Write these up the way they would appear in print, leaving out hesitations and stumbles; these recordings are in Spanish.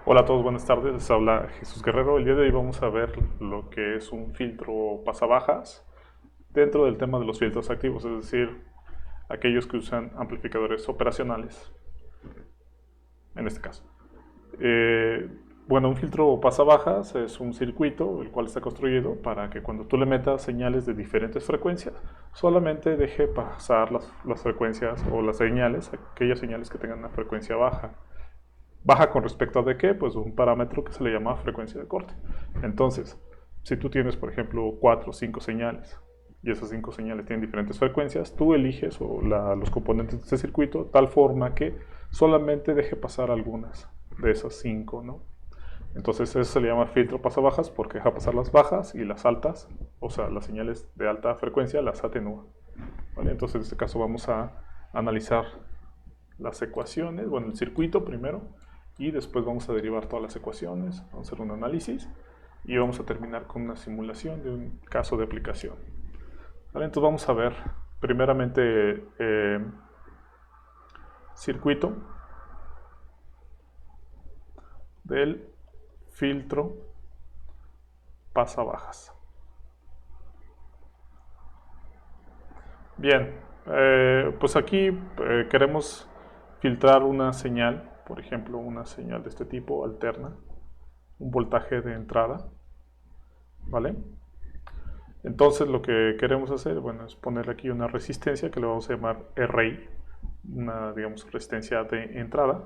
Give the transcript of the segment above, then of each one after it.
Hola a todos, buenas tardes. Les habla Jesús Guerrero. El día de hoy vamos a ver lo que es un filtro pasabajas dentro del tema de los filtros activos, es decir, aquellos que usan amplificadores operacionales, en este caso. Eh, bueno, un filtro pasabajas es un circuito el cual está construido para que cuando tú le metas señales de diferentes frecuencias, solamente deje pasar las frecuencias o las señales, aquellas señales que tengan una frecuencia baja. ¿Baja con respecto a de qué? Pues un parámetro que se le llama frecuencia de corte. Entonces, si tú tienes, por ejemplo, 4 o 5 señales y esas 5 señales tienen diferentes frecuencias, tú eliges los componentes de este circuito tal forma que solamente deje pasar algunas de esas 5, ¿no? Entonces eso se le llama filtro pasabajas porque deja pasar las bajas y las altas, o sea, las señales de alta frecuencia las atenúa. ¿Vale? Entonces en este caso vamos a analizar las ecuaciones, bueno, el circuito primero, y después vamos a derivar todas las ecuaciones, vamos a hacer un análisis y vamos a terminar con una simulación de un caso de aplicación. ¿Vale? Entonces vamos a ver primeramente circuito del filtro pasabajas. Bien, pues aquí queremos filtrar una señal, por ejemplo, una señal de este tipo alterna, un voltaje de entrada, ¿vale? Entonces lo que queremos hacer, bueno, es ponerle aquí una resistencia que le vamos a llamar RI, una, digamos, resistencia de entrada.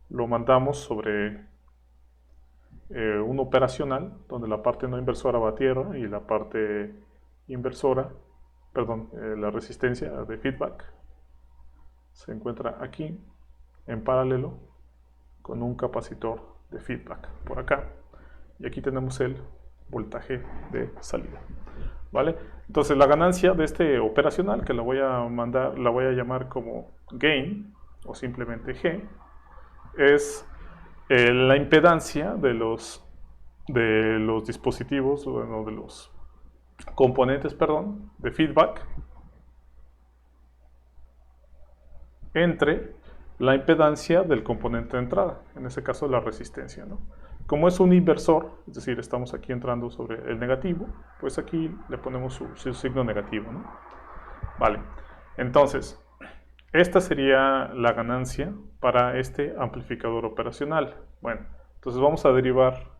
Lo mandamos sobre un operacional, donde la parte no inversora va a tierra y la parte inversora, perdón, la resistencia de feedback se encuentra aquí en paralelo con un capacitor de feedback por acá. Y aquí tenemos el voltaje de salida. ¿Vale? Entonces la ganancia de este operacional, que la voy a llamar como gain, o simplemente G, es la impedancia de los dispositivos, bueno, de los componentes, perdón, de feedback entre la impedancia del componente de entrada, en este caso la resistencia, ¿no? Como es un inversor, es decir, estamos aquí entrando sobre el negativo, pues aquí le ponemos su signo negativo, ¿no? Vale, entonces, esta sería la ganancia para este amplificador operacional. Bueno, entonces vamos a derivar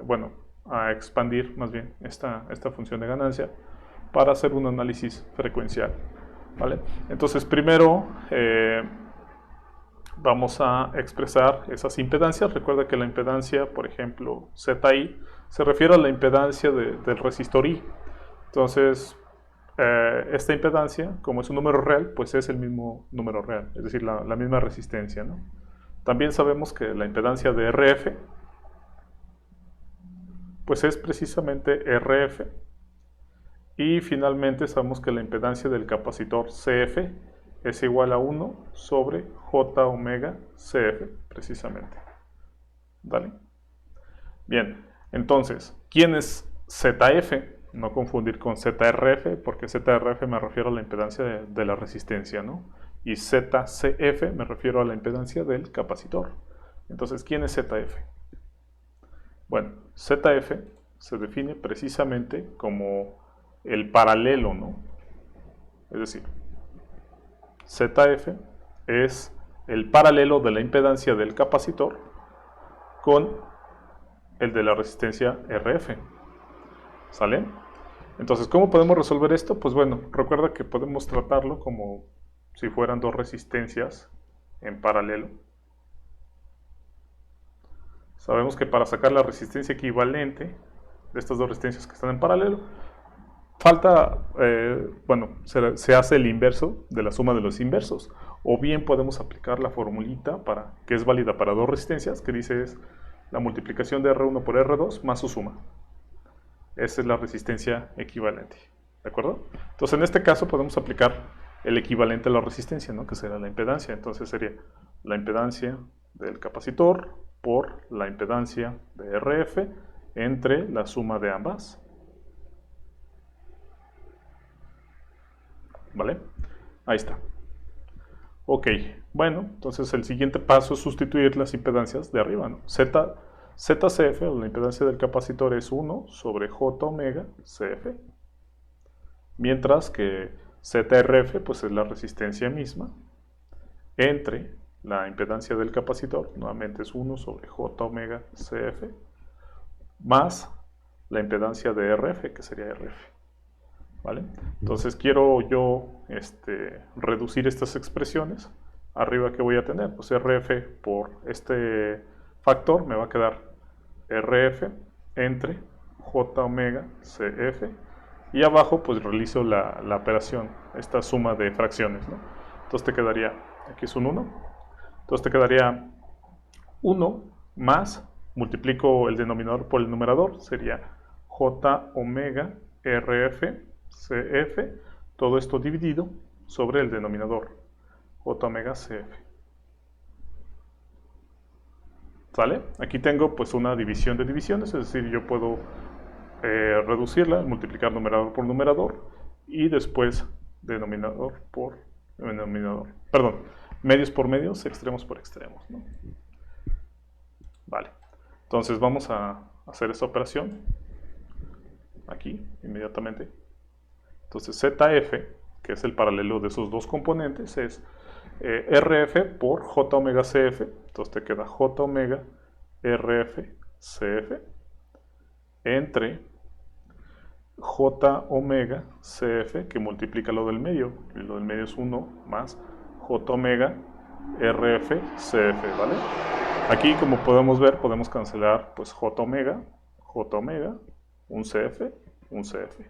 bueno, a expandir más bien esta función de ganancia para hacer un análisis frecuencial. ¿Vale? Entonces, primero vamos a expresar esas impedancias. Recuerda que la impedancia, por ejemplo, ZI, se refiere a la impedancia del resistor I. Entonces, esta impedancia, como es un número real, pues es el mismo número real, es decir, la misma resistencia, ¿no? También sabemos que la impedancia de RF, pues es precisamente RF. Y finalmente sabemos que la impedancia del capacitor CF es igual a 1 sobre J omega CF, precisamente. ¿Vale? Bien, entonces, ¿quién es ZF? No confundir con ZRF, porque ZRF me refiero a la impedancia de la resistencia, ¿no? Y ZCF me refiero a la impedancia del capacitor. Entonces, ¿quién es ZF? Bueno, ZF se define precisamente como el paralelo, ¿no? Es decir, ZF es el paralelo de la impedancia del capacitor con el de la resistencia RF. ¿Sale? Entonces, ¿cómo podemos resolver esto? Pues bueno, recuerda que podemos tratarlo como si fueran dos resistencias en paralelo. Sabemos que para sacar la resistencia equivalente de estas dos resistencias que están en paralelo, falta, bueno, se hace el inverso de la suma de los inversos. O bien podemos aplicar la formulita que es válida para dos resistencias, que dice es la multiplicación de R1 por R2 más su suma. Esa es la resistencia equivalente. ¿De acuerdo? Entonces, en este caso podemos aplicar el equivalente a la resistencia, ¿no? Que será la impedancia. Entonces sería la impedancia del capacitor por la impedancia de RF entre la suma de ambas. ¿Vale? Ahí está. Ok, bueno, entonces el siguiente paso es sustituir las impedancias de arriba, ¿no? ZCF, o la impedancia del capacitor, es 1 sobre J omega CF, mientras que ZRF pues es la resistencia misma entre la impedancia del capacitor, nuevamente es 1 sobre J omega CF, más la impedancia de RF, que sería RF. ¿Vale? Entonces quiero yo reducir estas expresiones. Arriba, ¿qué voy a tener? Pues RF por este factor me va a quedar RF entre J omega CF, y abajo pues realizo la operación, esta suma de fracciones, ¿no? Entonces te quedaría, aquí es un 1, entonces te quedaría 1 más, multiplico el denominador por el numerador, sería J omega RF CF, todo esto dividido sobre el denominador, J omega CF. ¿Sale? Aquí tengo pues una división de divisiones, es decir, yo puedo reducirla, multiplicar numerador por numerador y después denominador por denominador. Perdón, medios por medios, extremos por extremos, ¿no? Vale, entonces vamos a hacer esta operación aquí inmediatamente. Entonces ZF, que es el paralelo de esos dos componentes, es RF por J omega CF. Entonces te queda J omega RF CF entre J omega CF, que multiplica lo del medio, y lo del medio es 1 más J omega RF CF, ¿vale? Aquí, como podemos ver, podemos cancelar pues J omega, un CF, un CF.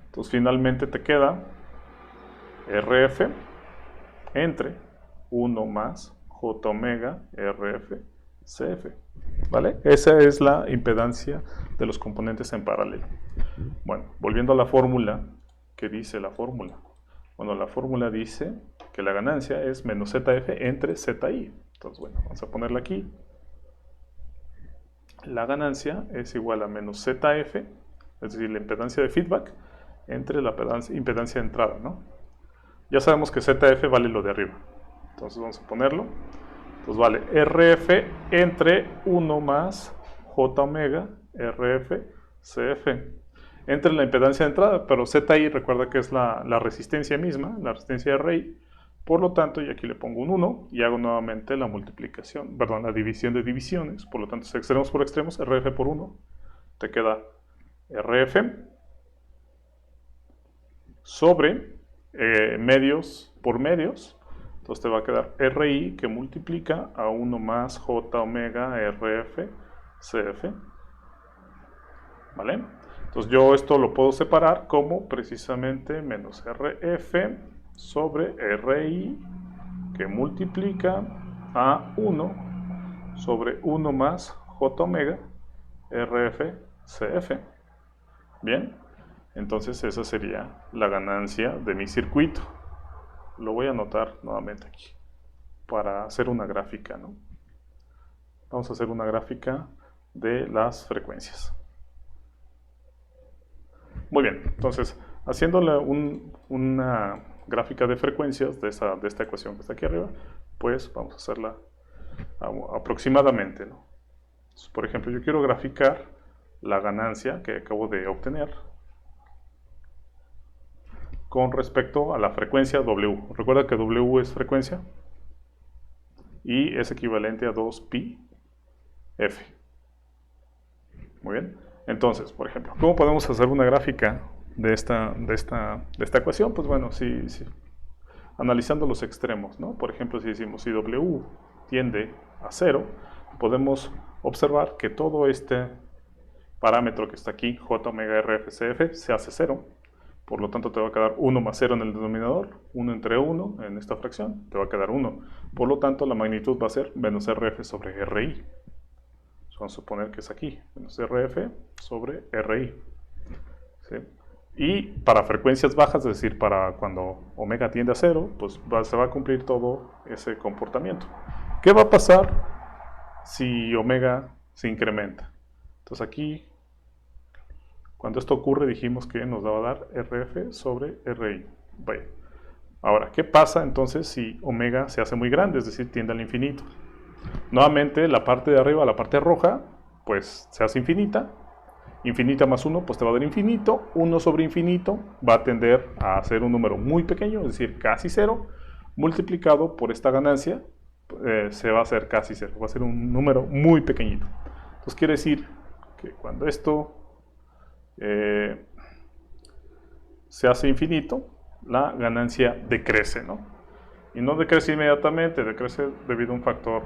Entonces finalmente te queda RF entre 1 más J omega RF CF, ¿vale? Esa es la impedancia de los componentes en paralelo. Bueno, volviendo a la fórmula, ¿qué dice la fórmula? Bueno, la fórmula dice que la ganancia es menos ZF entre ZI. Entonces, bueno, vamos a ponerla aquí. La ganancia es igual a menos ZF, es decir, la impedancia de feedback, entre la impedancia de entrada, ¿no? Ya sabemos que ZF vale lo de arriba. Entonces vamos a ponerlo. Entonces vale RF entre 1 más J omega RF CF. Entre la impedancia de entrada, pero ZI recuerda que es la resistencia misma, la resistencia de RI. Por lo tanto, yo aquí le pongo un 1 y hago nuevamente la multiplicación, perdón, la división de divisiones. Por lo tanto, es extremos por extremos, RF por 1. Te queda RF sobre medios por medios. Entonces te va a quedar RI que multiplica a 1 más J omega RF CF. ¿Vale? Entonces yo esto lo puedo separar como precisamente menos RF sobre RI que multiplica a 1 sobre 1 más J omega RF CF. Bien, entonces esa sería la ganancia de mi circuito. Lo voy a anotar nuevamente aquí para hacer una gráfica, ¿no? Vamos a hacer una gráfica de las frecuencias. Muy bien, entonces haciéndole una gráfica de frecuencias de esta ecuación que está aquí arriba, pues vamos a hacerla aproximadamente, ¿no? Entonces, por ejemplo, yo quiero graficar la ganancia que acabo de obtener con respecto a la frecuencia W. Recuerda que W es frecuencia y es equivalente a 2pi f. Muy bien. Entonces, por ejemplo, ¿cómo podemos hacer una gráfica de esta ecuación? Pues bueno, sí, analizando los extremos, ¿no? Por ejemplo, si decimos si W tiende a 0, podemos observar que todo este parámetro que está aquí, J omega RFCF, se hace 0. Por lo tanto, te va a quedar 1 más 0 en el denominador, 1 entre 1 en esta fracción, te va a quedar 1. Por lo tanto, la magnitud va a ser menos RF sobre RI. Vamos a suponer que es aquí, menos RF sobre RI. ¿Sí? Y para frecuencias bajas, es decir, para cuando omega tiende a 0, pues se va a cumplir todo ese comportamiento. ¿Qué va a pasar si omega se incrementa? Entonces aquí, cuando esto ocurre, dijimos que nos va a dar RF sobre RI. Bueno, Ahora, ¿qué pasa entonces si omega se hace muy grande, es decir, tiende al infinito? Nuevamente, la parte de arriba, la parte roja, pues se hace infinita. Infinita más 1, pues te va a dar infinito. 1 sobre infinito va a tender a ser un número muy pequeño, es decir, casi 0. Multiplicado por esta ganancia, se va a hacer casi 0. Va a ser un número muy pequeñito. Entonces quiere decir que cuando esto se hace infinito, la ganancia decrece, ¿no? Y no decrece inmediatamente, decrece debido a un factor,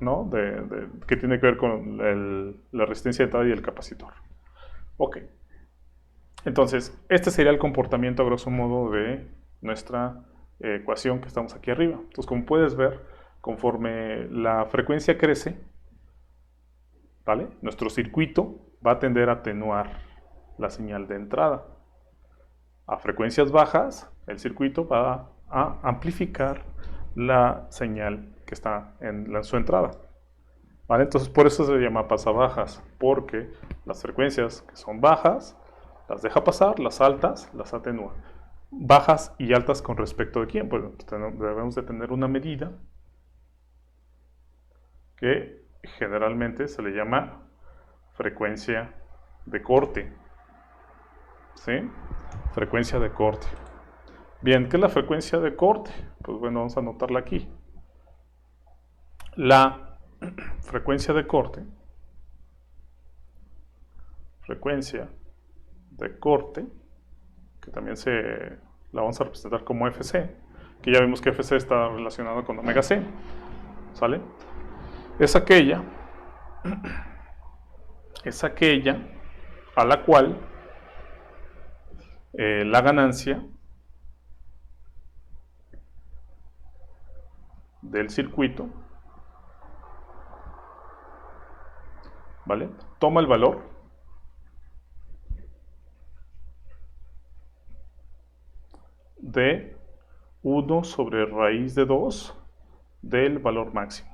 ¿no? Que tiene que ver con la resistencia de entrada y el capacitor. Ok. Entonces, este sería el comportamiento a grosso modo de nuestra ecuación que estamos aquí arriba. Entonces, como puedes ver, conforme la frecuencia crece, ¿vale? Nuestro circuito va a tender a atenuar la señal de entrada. A frecuencias bajas, el circuito va a amplificar la señal que está en su entrada. ¿Vale? Entonces por eso se le llama pasabajas, porque las frecuencias que son bajas las deja pasar, las altas las atenúa. Bajas y altas con respecto de quién, pues debemos de tener una medida que generalmente se le llama frecuencia de corte. ¿Sí? Frecuencia de corte. Bien, ¿qué es la frecuencia de corte? Pues bueno, vamos a anotarla aquí. La frecuencia de corte, que también la vamos a representar como FC, que ya vimos que FC está relacionado con omega C, ¿sale? Es aquella a la cual la ganancia del circuito, ¿vale? Toma el valor de 1 sobre raíz de 2 del valor máximo.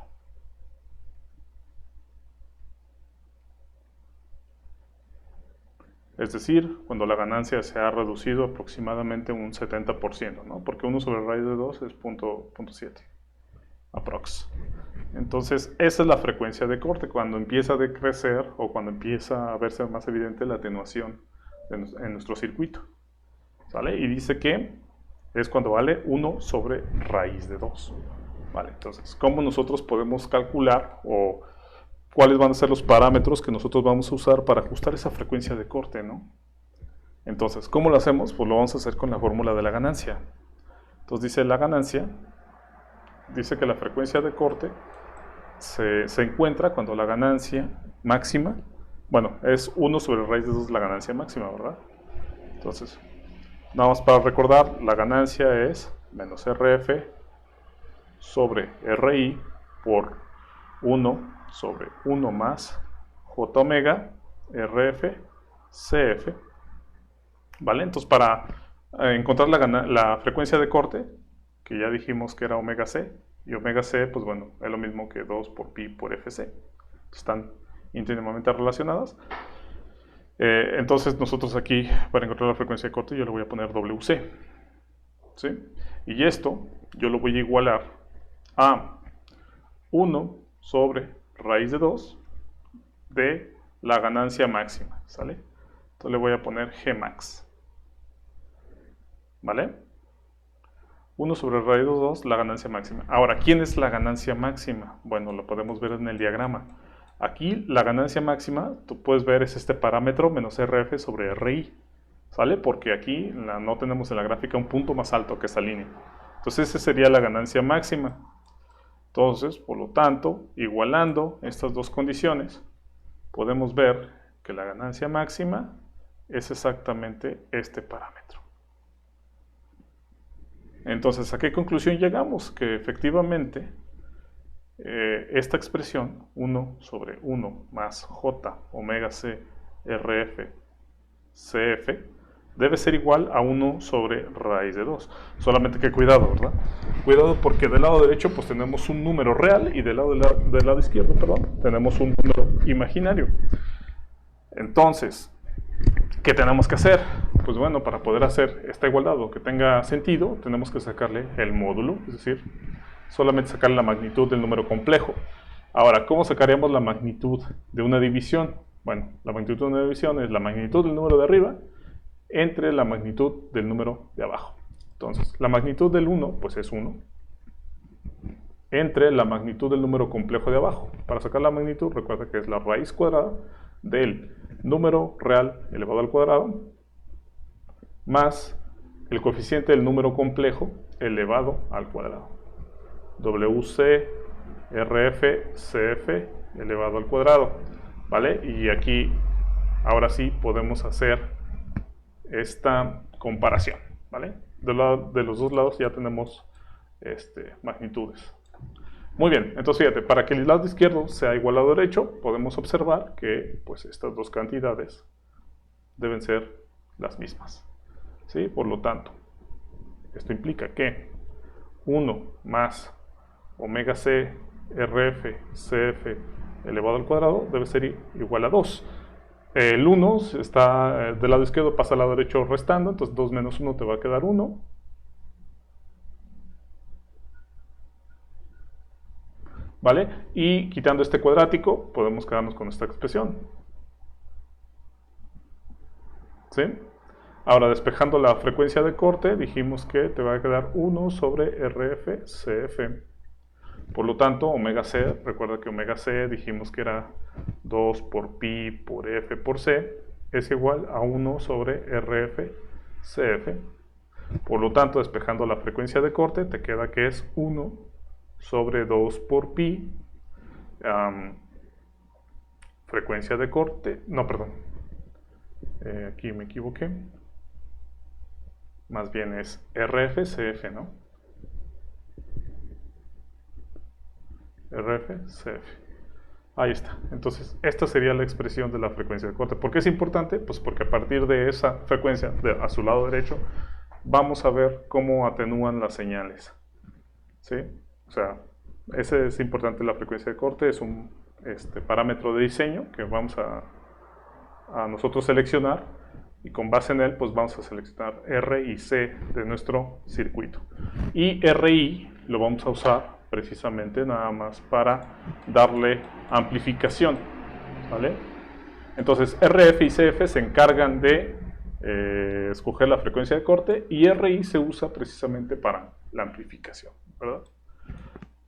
Es decir, cuando la ganancia se ha reducido aproximadamente un 70%, ¿no? Porque 1 sobre raíz de 2 es 0.7 aprox. Entonces, esa es la frecuencia de corte, cuando empieza a decrecer o cuando empieza a verse más evidente la atenuación en nuestro circuito. ¿Sale? Y dice que es cuando vale 1 sobre raíz de 2. ¿Vale? Entonces, ¿cómo nosotros podemos calcular o cuáles van a ser los parámetros que nosotros vamos a usar para ajustar esa frecuencia de corte, ¿no? Entonces, ¿cómo lo hacemos? Pues lo vamos a hacer con la fórmula de la ganancia. Entonces dice la ganancia, dice que la frecuencia de corte se encuentra cuando la ganancia máxima, bueno, es 1 sobre raíz de 2 la ganancia máxima, ¿verdad? Entonces, nada más para recordar, la ganancia es menos RF sobre RI por 1 sobre 1 más J omega RF CF. ¿Vale? Entonces, para encontrar la frecuencia de corte, que ya dijimos que era omega C, y omega C, pues bueno, es lo mismo que 2 por pi por FC. Están íntimamente relacionadas. Entonces, nosotros aquí, para encontrar la frecuencia de corte, yo le voy a poner WC. ¿Sí? Y esto, yo lo voy a igualar a 1 sobre raíz de 2 de la ganancia máxima, ¿sale? Entonces le voy a poner Gmax, ¿vale? 1 sobre raíz de 2, la ganancia máxima. Ahora, ¿quién es la ganancia máxima? Bueno, lo podemos ver en el diagrama. Aquí la ganancia máxima, tú puedes ver, es este parámetro menos RF sobre RI, ¿sale? Porque aquí no tenemos en la gráfica un punto más alto que esa línea. Entonces, esa sería la ganancia máxima. Entonces, por lo tanto, igualando estas dos condiciones, podemos ver que la ganancia máxima es exactamente este parámetro. Entonces, ¿a qué conclusión llegamos? Que efectivamente esta expresión, 1 sobre 1 más J omega C RF CF, debe ser igual a 1 sobre raíz de 2. Solamente que cuidado, ¿verdad? Cuidado porque del lado derecho pues tenemos un número real y del lado izquierdo, perdón, tenemos un número imaginario. Entonces, ¿qué tenemos que hacer? pues bueno, para poder hacer esta igualdad o que tenga sentido, tenemos que sacarle el módulo, es decir, solamente sacarle la magnitud del número complejo. Ahora, ¿cómo sacaríamos la magnitud de una división? Bueno, la magnitud de una división es la magnitud del número de arriba entre la magnitud del número de abajo. Entonces, la magnitud del 1, pues es 1, entre la magnitud del número complejo de abajo. Para sacar la magnitud, recuerda que es la raíz cuadrada del número real elevado al cuadrado más el coeficiente del número complejo elevado al cuadrado. WC, RF, CF elevado al cuadrado. ¿Vale? Y aquí, ahora sí, podemos hacer esta comparación. ¿Vale? De los dos lados ya tenemos magnitudes. Muy bien, entonces fíjate, para que el lado izquierdo sea igual al lado derecho, podemos observar que pues, estas dos cantidades deben ser las mismas. ¿Sí? Por lo tanto, esto implica que 1 más omega c rf cf elevado al cuadrado debe ser igual a 2. El 1 está del lado izquierdo, pasa al lado derecho restando, entonces 2 menos 1 te va a quedar 1. ¿Vale? Y quitando este cuadrático, podemos quedarnos con esta expresión. ¿Sí? Ahora, despejando la frecuencia de corte, dijimos que te va a quedar 1 sobre RF CF. Por lo tanto, omega c, recuerda que omega c dijimos que era 2 por pi por f por c, es igual a 1 sobre RF CF. Por lo tanto, despejando la frecuencia de corte, te queda que es 1 sobre 2 por pi, frecuencia de corte, no, perdón, aquí me equivoqué, más bien es RF-CF, ¿no? RF-CF. Ahí está. Entonces, esta sería la expresión de la frecuencia de corte. ¿Por qué es importante? Pues porque a partir de esa frecuencia, a su lado derecho, vamos a ver cómo atenúan las señales. ¿Sí? O sea, ese es importante, la frecuencia de corte, es un parámetro de diseño que vamos a nosotros seleccionar, y con base en él pues vamos a seleccionar R y C de nuestro circuito. Y RI lo vamos a usar precisamente nada más para darle amplificación, ¿vale? Entonces RF y CF se encargan de escoger la frecuencia de corte, y RI se usa precisamente para la amplificación, ¿verdad?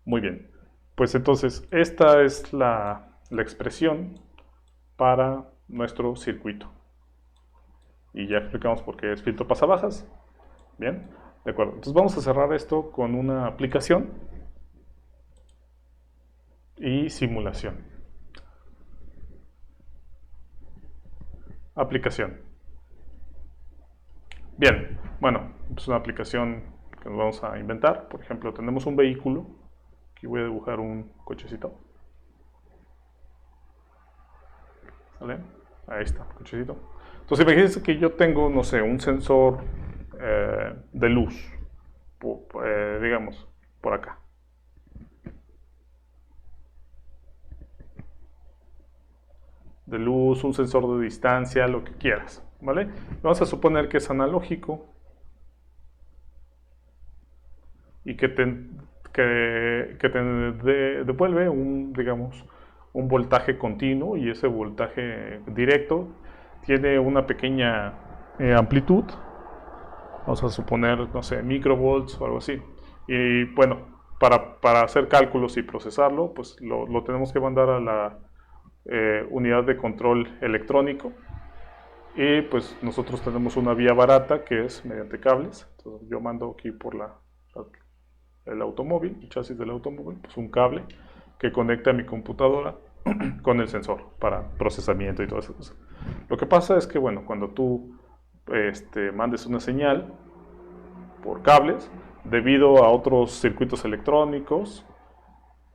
Muy bien, pues entonces esta es la expresión para nuestro circuito. Y ya explicamos por qué es filtro pasabajas. Bien, de acuerdo. Entonces vamos a cerrar esto con una aplicación y simulación. Aplicación. Bien, bueno, es una aplicación que nos vamos a inventar. Por ejemplo, tenemos un vehículo. Aquí voy a dibujar un cochecito. ¿Vale? Ahí está, cochecito. Entonces imagínense que yo tengo, no sé, un sensor de luz, digamos, por acá. De luz, un sensor de distancia, lo que quieras, ¿vale? Vamos a suponer que es analógico y que te devuelve digamos, un voltaje continuo, y ese voltaje directo tiene una pequeña amplitud. Vamos a suponer, no sé, microvolts o algo así. Y bueno, para hacer cálculos y procesarlo, pues lo tenemos que mandar a la unidad de control electrónico. Y pues nosotros tenemos una vía barata que es mediante cables. Entonces yo mando aquí por el automóvil, el chasis del automóvil, pues un cable que conecta a mi computadora con el sensor para procesamiento y todas esas cosas. Lo que pasa es que, bueno, cuando tú mandes una señal por cables, debido a otros circuitos electrónicos,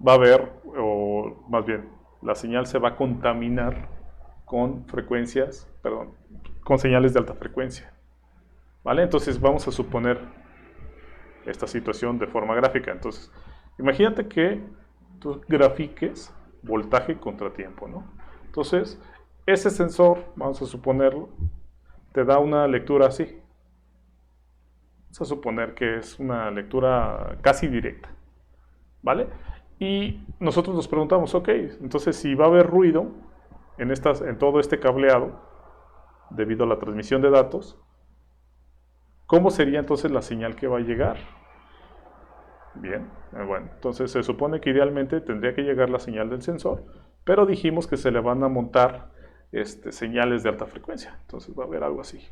va a haber, o más bien, la señal se va a contaminar con con señales de alta frecuencia. ¿Vale? Entonces vamos a suponer esta situación de forma gráfica. Entonces, imagínate que tú grafiques voltaje contra tiempo, ¿no? Entonces, ese sensor, vamos a suponerlo, te da una lectura así. Vamos a suponer que es una lectura casi directa, ¿vale? Y nosotros nos preguntamos, ok, entonces si va a haber ruido en todo este cableado, debido a la transmisión de datos, ¿cómo sería entonces la señal que va a llegar? Bien, bueno, entonces se supone que idealmente tendría que llegar la señal del sensor, pero dijimos que se le van a montar señales de alta frecuencia, entonces va a haber algo así.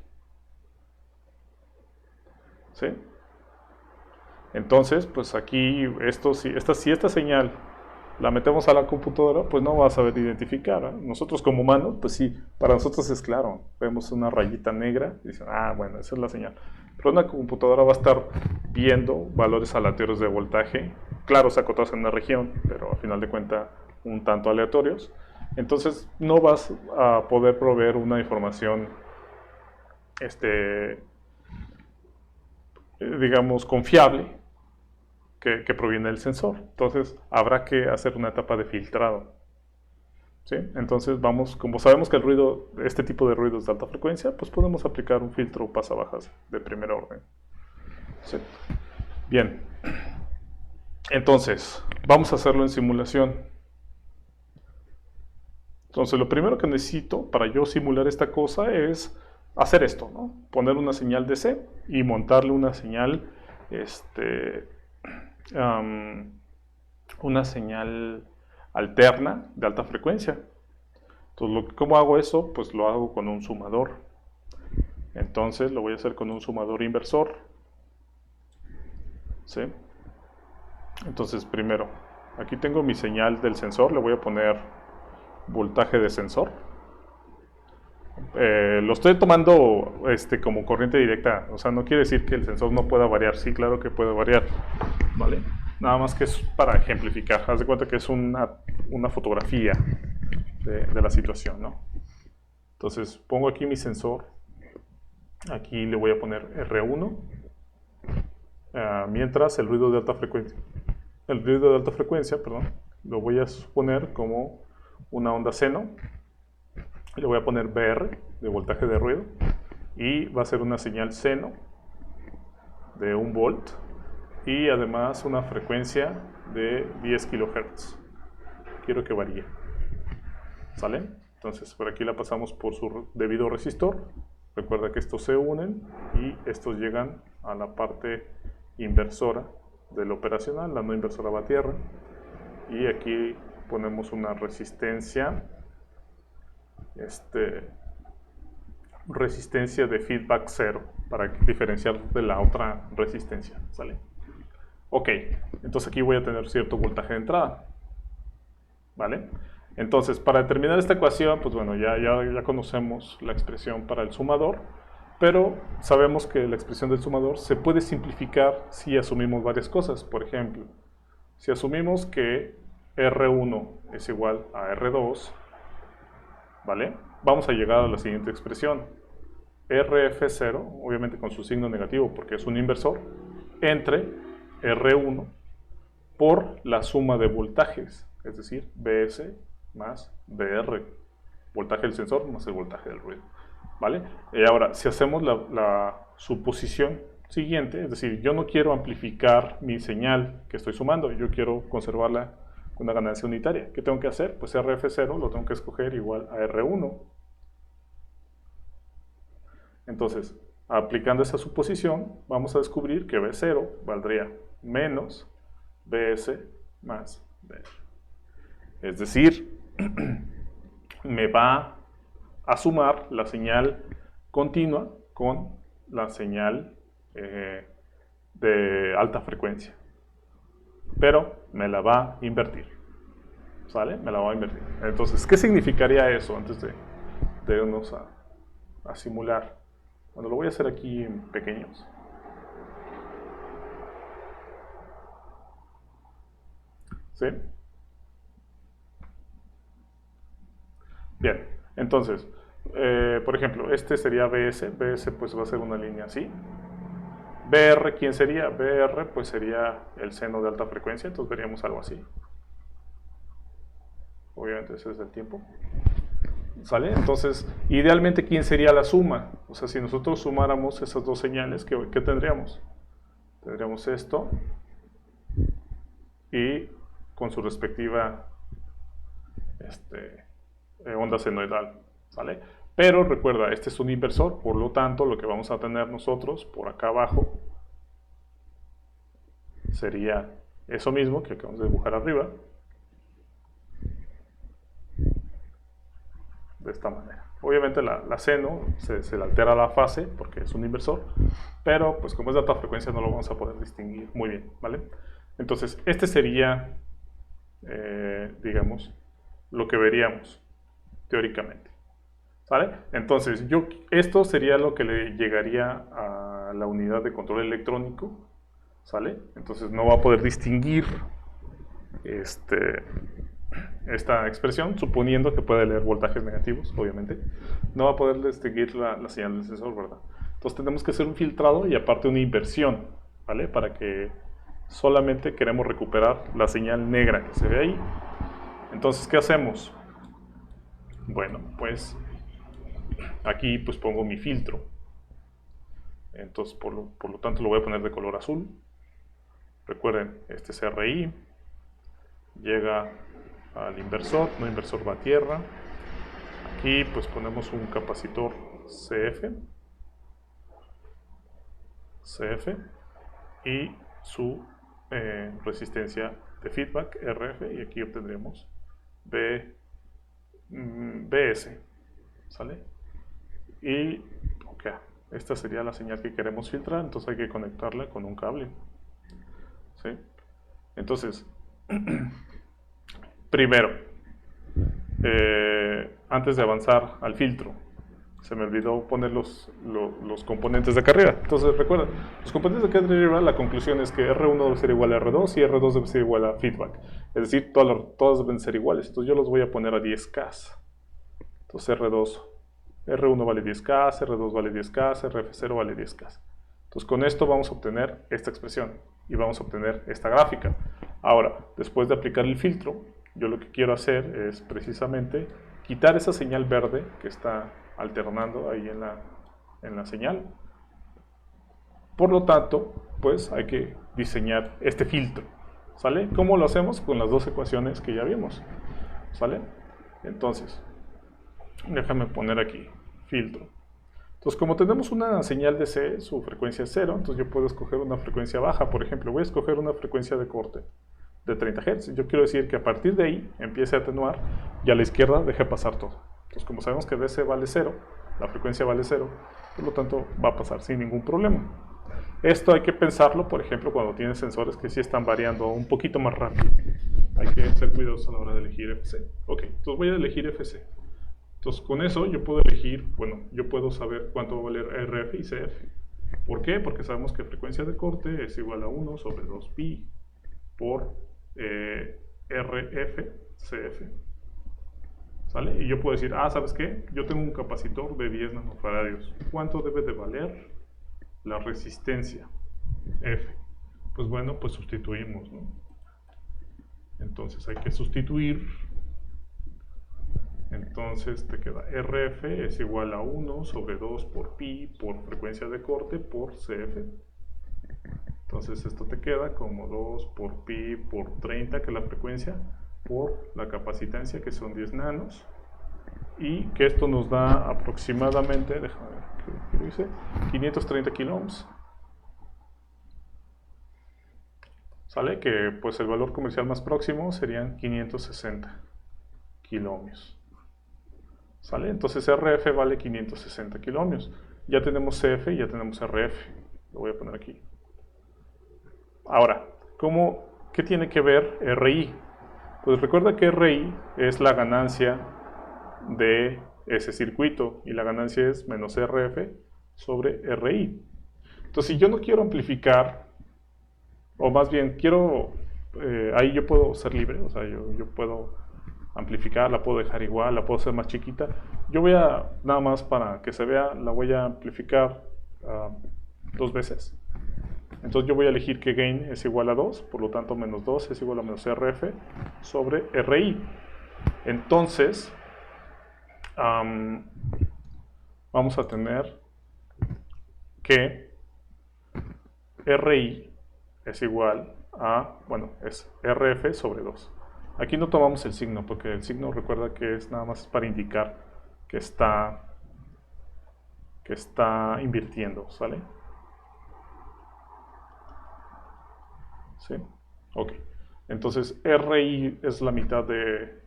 ¿Sí? Entonces, pues aquí, si esta señal la metemos a la computadora, pues no va a saber identificar, ¿eh? Nosotros como humanos, pues sí, para nosotros es claro, vemos una rayita negra y dicen, ah, bueno, esa es la señal. Pero una computadora va a estar viendo valores aleatorios de voltaje, claros acotados en una región, pero a final de cuentas un tanto aleatorios. Entonces no vas a poder proveer una información, digamos, confiable que proviene del sensor. Entonces habrá que hacer una etapa de filtrado. ¿Sí? Entonces como sabemos que el ruido, este tipo de ruidos de alta frecuencia, pues podemos aplicar un filtro pasabajas de primer orden. ¿Sí? Bien. Entonces, vamos a hacerlo en simulación. Entonces, lo primero que necesito para yo simular esta cosa es hacer esto, ¿no? Poner una señal DC y montarle una señal, una señal alterna de alta frecuencia. Entonces, ¿cómo hago eso? Pues lo hago con un sumador. Entonces, lo voy a hacer con un sumador inversor. ¿Sí? Entonces, primero, aquí tengo mi señal del sensor, le voy a poner voltaje de sensor. Lo estoy tomando como corriente directa, o sea, no quiere decir que el sensor no pueda variar, sí, claro que puede variar, ¿vale? Nada más que es para ejemplificar, haz de cuenta que es una fotografía de la situación, ¿no? Entonces, pongo aquí mi sensor, aquí le voy a poner R1, mientras el ruido de alta frecuencia, perdón, lo voy a poner como una onda seno. Le voy a poner VR, de voltaje de ruido, y va a ser una señal seno de 1 volt y además una frecuencia de 10 kHz. Quiero que varíe. ¿Sale? Entonces por aquí la pasamos por su debido resistor. Recuerda que estos se unen y estos llegan a la parte inversora del operacional, la no inversora va a tierra. Y aquí ponemos una resistencia, resistencia de feedback 0 para diferenciar de la otra resistencia, ¿sale? Ok, entonces aquí voy a tener cierto voltaje de entrada, ¿vale? Entonces, para determinar esta ecuación, pues bueno, ya conocemos la expresión para el sumador, pero sabemos que la expresión del sumador se puede simplificar si asumimos varias cosas. Por ejemplo, si asumimos que R1 es igual a R2, ¿vale? Vamos a llegar a la siguiente expresión. RF0, obviamente con su signo negativo porque es un inversor, entre R1 por la suma de voltajes, es decir, BS más BR, voltaje del sensor más el voltaje del ruido, ¿vale? Y ahora, si hacemos la suposición siguiente, es decir, yo no quiero amplificar mi señal que estoy sumando, yo quiero conservarla con una ganancia unitaria. ¿Qué tengo que hacer? Pues RF0 lo tengo que escoger igual a R1. Entonces, aplicando esa suposición, vamos a descubrir que B0 valdría menos BS más BR. Es decir, me va a sumar la señal continua con la señal de alta frecuencia. Pero me la va a invertir. ¿Sale? Me la va a invertir. Entonces, ¿qué significaría eso antes de irnos a simular? Bueno, lo voy a hacer aquí en pequeños. ¿Sí? Bien, entonces, por ejemplo, este sería BS. BS pues va a ser una línea así. BR, ¿quién sería? BR pues sería el seno de alta frecuencia, entonces veríamos algo así. Obviamente ese es el tiempo. ¿Sale? Entonces, idealmente, ¿quién sería la suma? O sea, si nosotros sumáramos esas dos señales, ¿qué tendríamos? Tendríamos esto y con su respectiva onda senoidal, ¿sale? Pero recuerda, este es un inversor, por lo tanto, lo que vamos a tener nosotros por acá abajo sería eso mismo que acabamos de dibujar arriba, de esta manera. Obviamente la seno se le altera la fase porque es un inversor, pero pues como es de alta frecuencia no lo vamos a poder distinguir muy bien, ¿vale? Entonces, este sería, digamos, lo que veríamos teóricamente, ¿vale? Entonces, esto sería lo que le llegaría a la unidad de control electrónico, ¿sale? Entonces no va a poder distinguir esta expresión, suponiendo que puede leer voltajes negativos, obviamente, no va a poder distinguir la señal del sensor, ¿verdad? Entonces tenemos que hacer un filtrado y aparte una inversión, ¿vale? Para que solamente queremos recuperar la señal negra que se ve ahí. Entonces, ¿qué hacemos? Bueno, pues aquí pues pongo mi filtro. Entonces, por lo tanto, lo voy a poner de color azul. Recuerden, este es RI, llega al inversor, no inversor va a tierra. Aquí pues ponemos un capacitor CF y su resistencia de feedback RF, y aquí obtendremos BS, ¿sale? Y ok, esta sería la señal que queremos filtrar, entonces hay que conectarla con un cable, ¿sí? Entonces, primero, antes de avanzar al filtro, se me olvidó poner los componentes de acá arriba. Entonces recuerda, los componentes de acá arriba, la conclusión es que R1 debe ser igual a R2 y R2 debe ser igual a feedback. Es decir, todas deben ser iguales. Entonces yo los voy a poner a 10K. Entonces R1 vale 10K, R2 vale 10K, RF0 vale 10K. Entonces con esto vamos a obtener esta expresión y vamos a obtener esta gráfica. Ahora, después de aplicar el filtro, yo lo que quiero hacer es precisamente quitar esa señal verde que está alternando ahí en la señal. Por lo tanto, pues hay que diseñar este filtro, ¿sale? ¿Cómo lo hacemos? Con las dos ecuaciones que ya vimos, ¿sale? Entonces, déjame poner aquí filtro. Entonces, como tenemos una señal de C, su frecuencia es 0, entonces yo puedo escoger una frecuencia baja. Por ejemplo, voy a escoger una frecuencia de corte de 30 Hz. Yo quiero decir que a partir de ahí empiece a atenuar y a la izquierda deje pasar todo. Entonces, como sabemos que DC vale 0, la frecuencia vale 0, por lo tanto va a pasar sin ningún problema. Esto hay que pensarlo, por ejemplo, cuando tienes sensores que sí están variando un poquito más rápido. Hay que ser cuidadosos a la hora de elegir FC. Ok, entonces voy a elegir FC. Entonces, con eso yo puedo elegir, bueno, yo puedo saber cuánto va a valer RF y CF. ¿Por qué? Porque sabemos que frecuencia de corte es igual a 1 sobre 2pi por RF CF. ¿Sale? Y yo puedo decir, ¿sabes qué? Yo tengo un capacitor de 10 nanofaradios. ¿Cuánto debe de valer la resistencia F? Pues bueno, pues sustituimos, ¿no? Entonces hay que sustituir. Entonces te queda RF es igual a 1 sobre 2 por pi por frecuencia de corte por CF. Entonces esto te queda como 2 por pi por 30, que es la frecuencia, por la capacitancia, que son 10 nanos. Y que esto nos da aproximadamente, déjame ver qué dice, 530 kiloohms. ¿Sale? Que pues el valor comercial más próximo serían 560 kiloohms. ¿Sale? Entonces RF vale 560 kiloohms. Ya tenemos CF y ya tenemos RF. Lo voy a poner aquí. Ahora, ¿qué tiene que ver RI? Pues recuerda que RI es la ganancia de ese circuito y la ganancia es menos RF sobre RI. Entonces, si yo no quiero amplificar, o más bien quiero, ahí yo puedo ser libre, o sea, yo puedo amplificar, la puedo dejar igual, la puedo hacer más chiquita. Yo voy a, nada más para que se vea, la voy a amplificar 2 veces. Entonces yo voy a elegir que gain es igual a 2, por lo tanto menos 2 es igual a menos RF sobre RI. Entonces, am, vamos a tener que RI es igual a, bueno, es RF sobre 2. Aquí no tomamos el signo, porque el signo recuerda que es nada más para indicar que está invirtiendo, ¿sale? ¿Sí? Ok. Entonces RI es la mitad de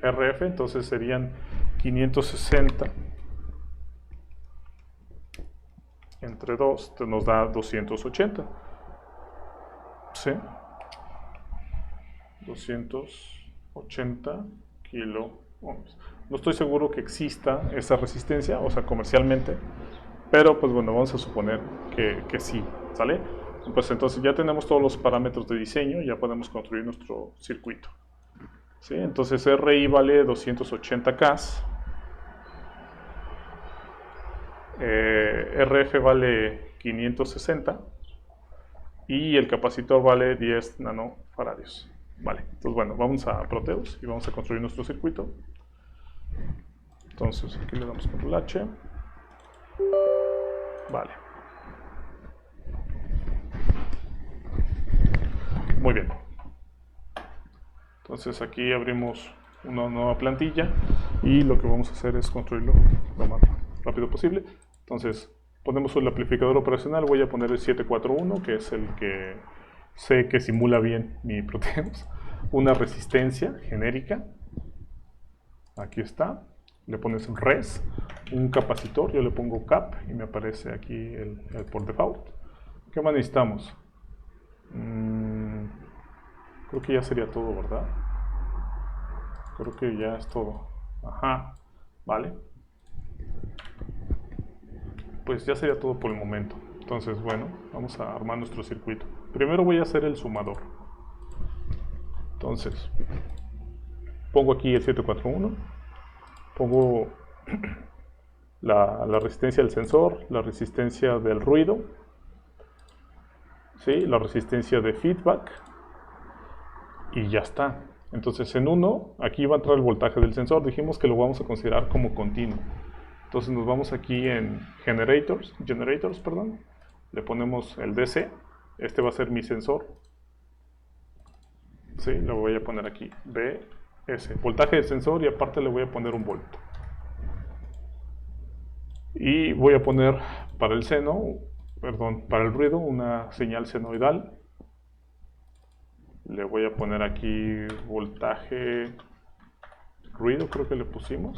RF, entonces serían 560 entre 2 nos da 280. ¿Sí? 280 kilo ohms. No estoy seguro que exista esa resistencia, o sea, comercialmente, pero pues bueno, vamos a suponer que sí, ¿sale? Pues entonces ya tenemos todos los parámetros de diseño, ya podemos construir nuestro circuito. ¿Sí? Entonces RI vale 280K, RF vale 560 y el capacitor vale 10 nanofaradios. Vale, entonces bueno, vamos a Proteus y vamos a construir nuestro circuito. Entonces aquí le damos control H. Vale. Muy bien. Entonces aquí abrimos una nueva plantilla y lo que vamos a hacer es construirlo lo más rápido posible. Entonces ponemos el amplificador operacional, voy a poner el 741, que es el que sé que simula bien mi Proteus. Una resistencia genérica, aquí está, le pones un res, un capacitor, yo le pongo cap y me aparece aquí el por default. ¿Qué más necesitamos? Creo que ya sería todo, ¿verdad? Creo que ya es todo. Ajá, vale. Pues ya sería todo por el momento. Entonces, bueno, vamos a armar nuestro circuito. Primero voy a hacer el sumador. Entonces, pongo aquí el 741, pongo la resistencia del sensor, la resistencia del ruido, ¿sí? La resistencia de feedback y ya está. Entonces en uno, aquí va a entrar el voltaje del sensor, dijimos que lo vamos a considerar como continuo. Entonces nos vamos aquí en generators, perdón, le ponemos el DC, este va a ser mi sensor, ¿sí? Lo voy a poner aquí, BS, voltaje del sensor y aparte le voy a poner un volt. Y voy a poner para el seno, perdón, para el ruido una señal senoidal. Le voy a poner aquí voltaje ruido, creo que le pusimos.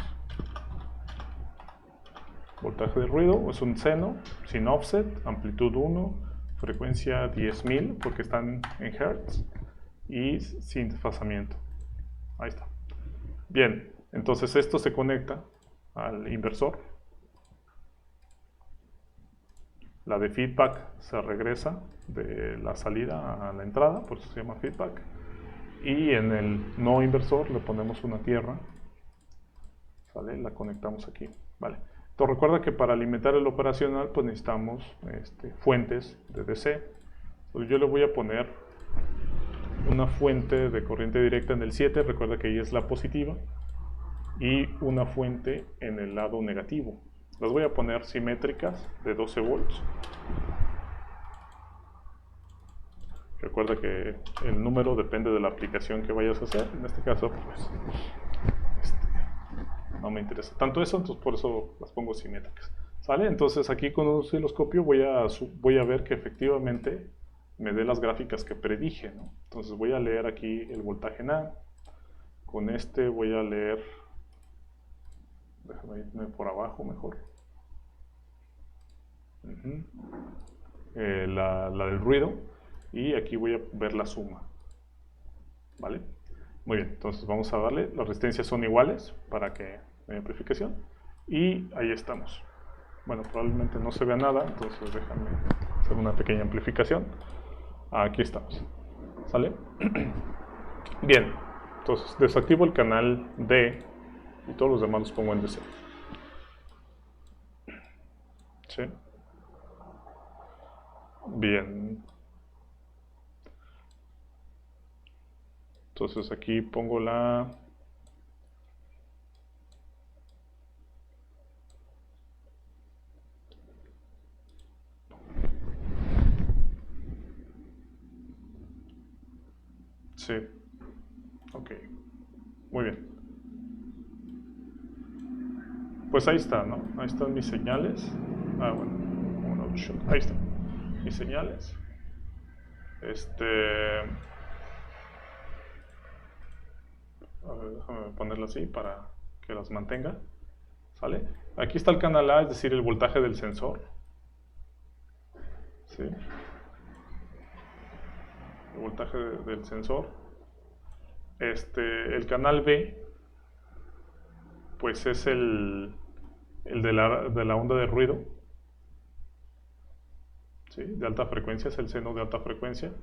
Voltaje de ruido es un seno sin offset, amplitud 1, frecuencia 10.000 porque están en hertz y sin desfasamiento. Ahí está. Bien, entonces esto se conecta al inversor. La de feedback se regresa de la salida a la entrada, por eso se llama feedback. Y en el no inversor le ponemos una tierra, ¿sale? La conectamos aquí, ¿vale? Entonces recuerda que para alimentar el operacional pues necesitamos fuentes de DC. Entonces yo le voy a poner una fuente de corriente directa en el 7, recuerda que ahí es la positiva, y una fuente en el lado negativo. Las voy a poner simétricas de 12 volts. Recuerda que el número depende de la aplicación que vayas a hacer. En este caso, pues, no me interesa tanto eso, entonces por eso las pongo simétricas. ¿Sale? Entonces aquí con un osciloscopio voy a ver que efectivamente me dé las gráficas que predije, ¿no? Entonces voy a leer aquí el voltaje en A. Con este voy a leer, déjame irme por abajo mejor. La del ruido. Y aquí voy a ver la suma. ¿Vale? Muy bien, entonces vamos a darle, las resistencias son iguales para que haya amplificación. Y ahí estamos. Bueno, probablemente no se vea nada, entonces déjame hacer una pequeña amplificación. Aquí estamos. ¿Sale? Bien, entonces desactivo el canal D y todos los demás los pongo en DC. ¿Sí? Bien. Entonces aquí pongo la Sí. Ok. Muy bien. Pues ahí está, ¿no? Ahí están mis señales. Ah, bueno. Ahí están mis señales. A ver, déjame ponerlo así para que las mantenga. ¿Sale? Aquí está el canal A, es decir, el voltaje del sensor. ¿Sí? El voltaje del sensor. El canal B, pues es el de la onda de ruido. ¿Sí? De alta frecuencia, es el seno de alta frecuencia.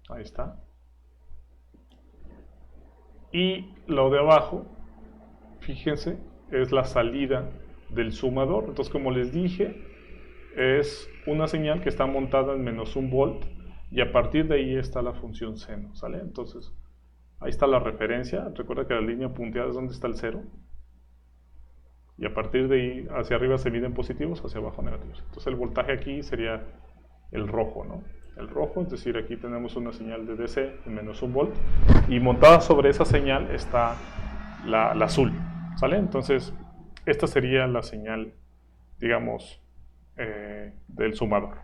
Ahí está. Y lo de abajo, fíjense, es la salida del sumador. Entonces, como les dije, es una señal que está montada en menos 1 volt y a partir de ahí está la función seno, ¿sale? Entonces, ahí está la referencia. Recuerda que la línea punteada es donde está el cero. Y a partir de ahí hacia arriba se miden positivos, hacia abajo negativos. Entonces el voltaje aquí sería el rojo, ¿no? El rojo, es decir, aquí tenemos una señal de DC en menos 1 volt y montada sobre esa señal está la azul, ¿sale? Entonces esta sería la señal, digamos, del sumador.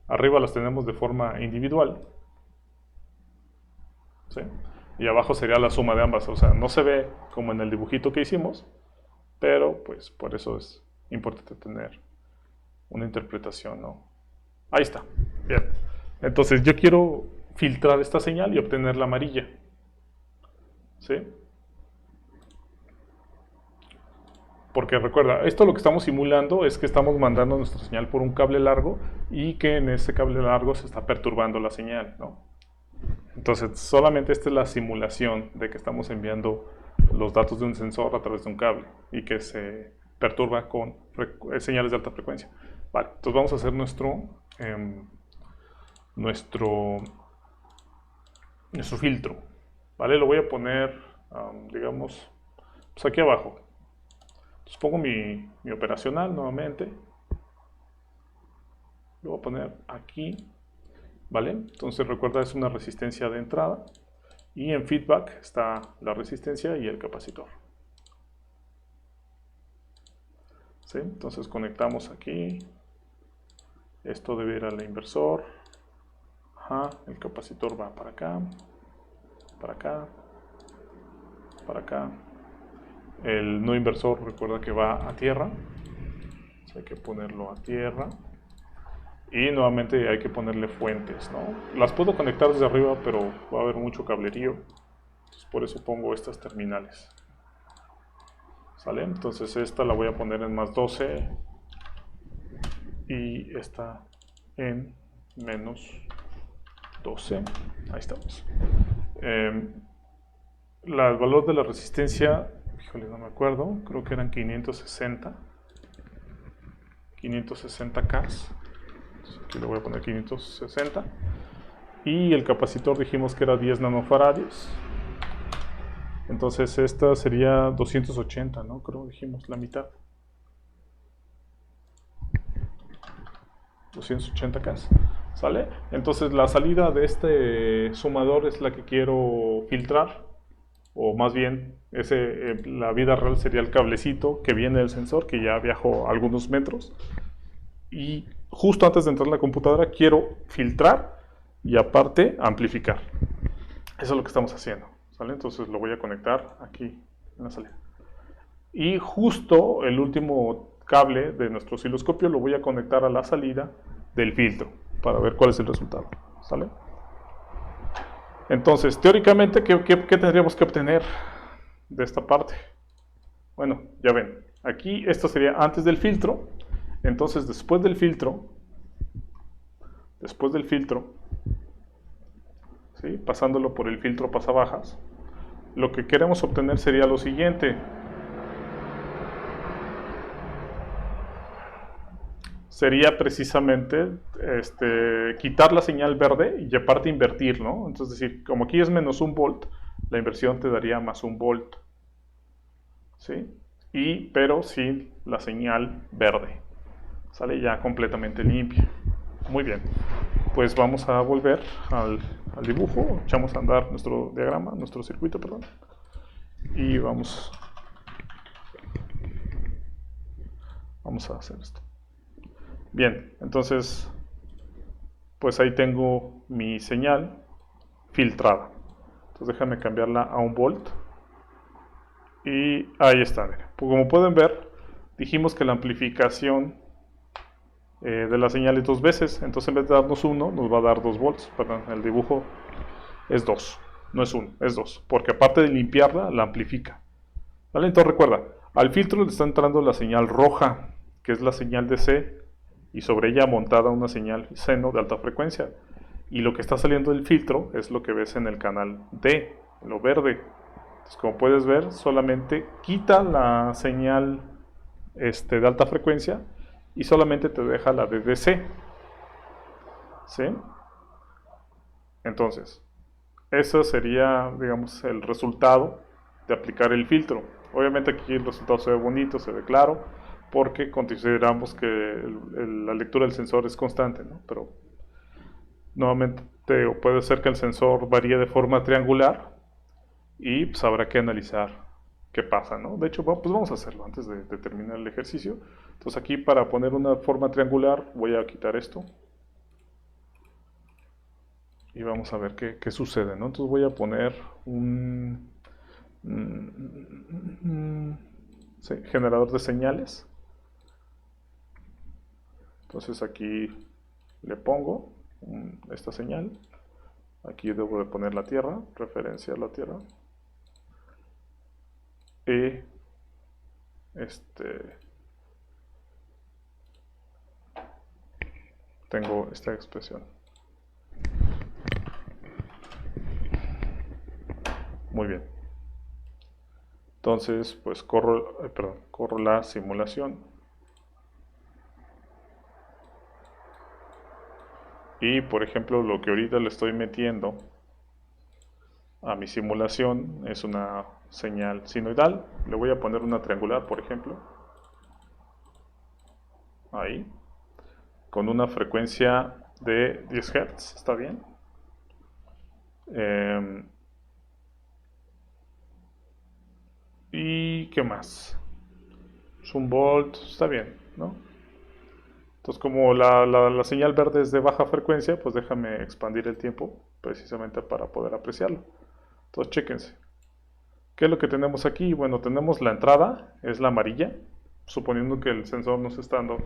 Arriba las tenemos de forma individual, ¿sí? Y abajo sería la suma de ambas, o sea, no se ve como en el dibujito que hicimos, pero pues por eso es importante tener una interpretación, ¿no? Ahí está, bien. Entonces yo quiero filtrar esta señal y obtener la amarilla, ¿sí? Porque recuerda, esto lo que estamos simulando es que estamos mandando nuestra señal por un cable largo y que en ese cable largo se está perturbando la señal, ¿no? Entonces solamente esta es la simulación de que estamos enviando los datos de un sensor a través de un cable y que se perturba con señales de alta frecuencia. Vale, entonces vamos a hacer nuestro filtro. Vale, lo voy a poner, digamos, pues aquí abajo. Entonces pongo mi operacional nuevamente. Lo voy a poner aquí. Vale, entonces recuerda es una resistencia de entrada. Y en feedback está la resistencia y el capacitor. ¿Sí? Entonces conectamos aquí. Esto debe ir al inversor. Ajá, el capacitor va para acá, para acá, para acá. El no inversor recuerda que va a tierra. Entonces hay que ponerlo a tierra. Y nuevamente hay que ponerle fuentes, ¿no? Las puedo conectar desde arriba, pero va a haber mucho cablerío. Entonces por eso pongo estas terminales. ¿Sale? Entonces esta la voy a poner en más 12 y esta en menos 12. Ahí estamos. El valor de la resistencia, híjole, no me acuerdo, creo que eran 560 K. Aquí le voy a poner 560. Y el capacitor dijimos que era 10 nanofaradios. Entonces esta sería 280, ¿no? Creo que dijimos la mitad. 280K. ¿Sale? Entonces la salida de este sumador es la que quiero filtrar. O más bien, la vida real sería el cablecito que viene del sensor, que ya viajó algunos metros. Y justo antes de entrar a la computadora quiero filtrar y aparte amplificar. Eso es lo que estamos haciendo, ¿sale? Entonces lo voy a conectar aquí en la salida. Y justo el último cable de nuestro osciloscopio lo voy a conectar a la salida del filtro para ver cuál es el resultado, ¿sale? Entonces, teóricamente, ¿qué tendríamos que obtener de esta parte? Bueno, ya ven, aquí esto sería antes del filtro. Entonces, después del filtro, ¿sí? Pasándolo por el filtro pasabajas, lo que queremos obtener sería lo siguiente. Sería precisamente quitar la señal verde y aparte invertir, ¿no? Entonces, es decir, como aquí es menos 1 volt, la inversión te daría más 1 volt, ¿sí? Pero sin la señal verde. Sale ya completamente limpia. Muy bien. Pues vamos a volver al dibujo, echamos a andar nuestro diagrama, nuestro circuito, perdón, y vamos a hacer esto. Bien, entonces, pues ahí tengo mi señal filtrada. Entonces déjame cambiarla a 1 volt. Y ahí está, mira. Pues como pueden ver, dijimos que la amplificación de la señal es 2 veces. Entonces en vez de darnos 1, nos va a dar 2 volts. Perdón, el dibujo es 2. No es 1, es 2. Porque aparte de limpiarla, la amplifica. ¿Vale? Entonces recuerda, al filtro le está entrando la señal roja, que es la señal de C, y sobre ella montada una señal seno de alta frecuencia. Y lo que está saliendo del filtro es lo que ves en el canal D, lo verde. Entonces, como puedes ver, solamente quita la señal de alta frecuencia y solamente te deja la de DC. ¿Sí? Entonces, eso sería, digamos, el resultado de aplicar el filtro. Obviamente aquí el resultado se ve bonito, se ve claro, porque consideramos que la lectura del sensor es constante, ¿no? Pero nuevamente puede ser que el sensor varíe de forma triangular y pues habrá que analizar qué pasa, ¿no? De hecho, pues vamos a hacerlo antes de terminar el ejercicio. Entonces aquí para poner una forma triangular voy a quitar esto y vamos a ver qué sucede, ¿no? Entonces voy a poner un generador de señales. Entonces aquí le pongo esta señal. Aquí debo de poner la Tierra, referencia a la Tierra. Y tengo esta expresión. Muy bien. Entonces, pues corro la simulación. Y, por ejemplo, lo que ahorita le estoy metiendo a mi simulación es una señal sinoidal. Le voy a poner una triangular, por ejemplo. Ahí. Con una frecuencia de 10 Hz. ¿Está bien? ¿Y qué más? Es 1 volt. Está bien, ¿no? Entonces, como la señal verde es de baja frecuencia, pues déjame expandir el tiempo precisamente para poder apreciarlo. Entonces, chéquense. ¿Qué es lo que tenemos aquí? Bueno, tenemos la entrada, es la amarilla, suponiendo que el sensor nos está dando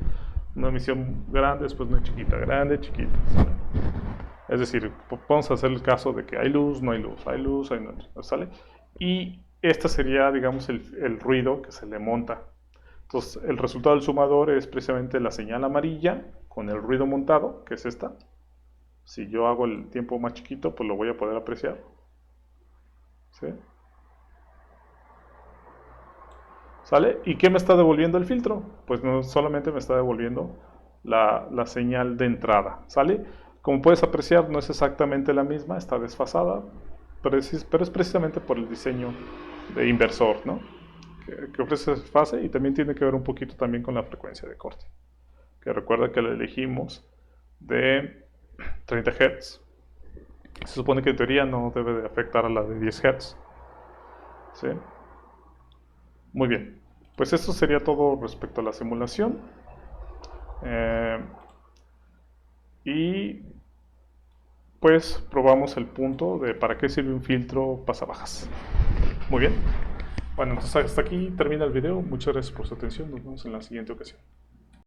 una emisión grande, después una chiquita, grande, chiquita. ¿Sale? Es decir, vamos a hacer el caso de que hay luz, no hay luz, hay luz, hay no, ¿sale? Y este sería, digamos, el ruido que se le monta. Entonces, el resultado del sumador es precisamente la señal amarilla con el ruido montado, que es esta. Si yo hago el tiempo más chiquito, pues lo voy a poder apreciar. ¿Sí? ¿Sale? ¿Y qué me está devolviendo el filtro? Pues no solamente me está devolviendo la señal de entrada. ¿Sale? Como puedes apreciar, no es exactamente la misma, está desfasada, pero es precisamente por el diseño de inversor, ¿no? Que ofrece fase y también tiene que ver un poquito también con la frecuencia de corte. Que recuerda que la elegimos de 30 Hz. Se supone que en teoría no debe de afectar a la de 10 Hz. ¿Sí? Muy bien. Pues esto sería todo respecto a la simulación. Y pues probamos el punto de para qué sirve un filtro pasabajas. Muy bien. Bueno, entonces hasta aquí termina el video. Muchas gracias por su atención. Nos vemos en la siguiente ocasión.